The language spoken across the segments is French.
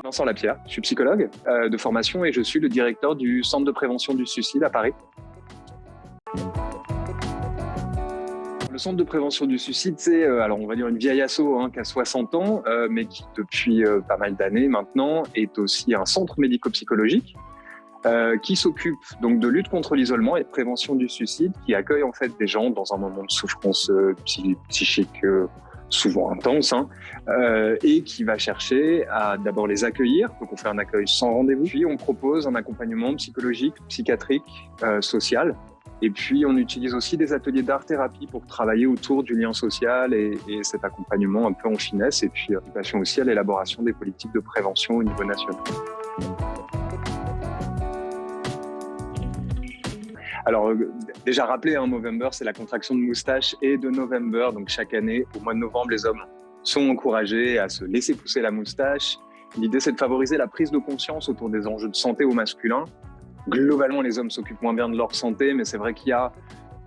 Vincent Lapierre, je suis psychologue de formation et je suis le directeur du Centre de prévention du suicide à Paris. Le Centre de prévention du suicide, c'est alors on va dire une vieille asso qui a 60 ans, mais qui depuis pas mal d'années maintenant est aussi un centre médico-psychologique qui s'occupe donc de lutte contre l'isolement et de prévention du suicide, qui accueille en fait des gens dans un moment de souffrance psychique souvent intense, et qui va chercher à d'abord les accueillir. Donc on fait un accueil sans rendez-vous, puis on propose un accompagnement psychologique, psychiatrique, social. Et puis, on utilise aussi des ateliers d'art-thérapie pour travailler autour du lien social et cet accompagnement un peu en finesse. Et puis, passion aussi à l'élaboration des politiques de prévention au niveau national. Alors, déjà rappelé, Movember, c'est la contraction de moustache et de November. Donc, chaque année, au mois de novembre, les hommes sont encouragés à se laisser pousser la moustache. L'idée, c'est de favoriser la prise de conscience autour des enjeux de santé au masculin. Globalement, les hommes s'occupent moins bien de leur santé, mais c'est vrai qu'il y a,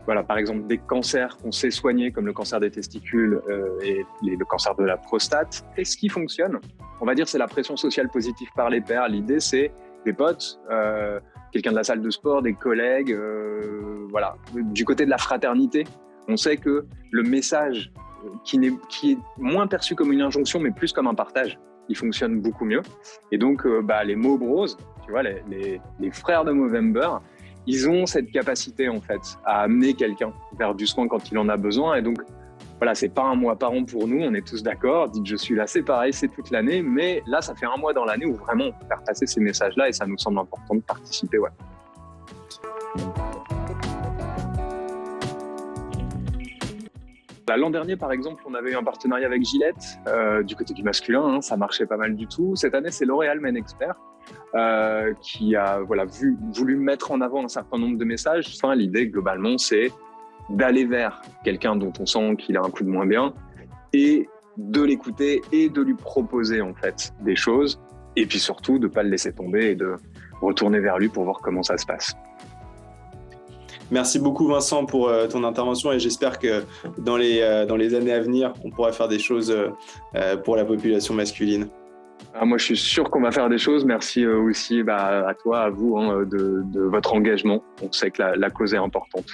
par exemple, des cancers qu'on sait soigner, comme le cancer des testicules et le cancer de la prostate. Et ce qui fonctionne, on va dire, c'est la pression sociale positive par les pairs. L'idée, c'est des potes, quelqu'un de la salle de sport, des collègues, du côté de la fraternité. On sait que le message qui est moins perçu comme une injonction, mais plus comme un partage, il fonctionne beaucoup mieux. Et donc, les Mo Bros, tu vois, les frères de Movember, ils ont cette capacité, en fait, à amener quelqu'un vers du soin quand il en a besoin. Et donc, voilà, c'est pas un mois par an pour nous, on est tous d'accord. Dites, je suis là, c'est pareil, c'est toute l'année. Mais là, ça fait un mois dans l'année où vraiment on peut faire passer ces messages-là et ça nous semble important de participer, ouais. L'an dernier, par exemple, on avait eu un partenariat avec Gillette, du côté du masculin, ça marchait pas mal du tout. Cette année, c'est L'Oréal Men Expert qui a voulu mettre en avant un certain nombre de messages. Enfin, l'idée, globalement, c'est d'aller vers quelqu'un dont on sent qu'il a un coup de moins bien et de l'écouter et de lui proposer, en fait, des choses. Et puis surtout, de ne pas le laisser tomber et de retourner vers lui pour voir comment ça se passe. Merci beaucoup Vincent pour ton intervention et j'espère que dans les années à venir, on pourra faire des choses pour la population masculine. Moi, je suis sûr qu'on va faire des choses. Merci aussi à toi, à vous, de votre engagement. On sait que la cause est importante.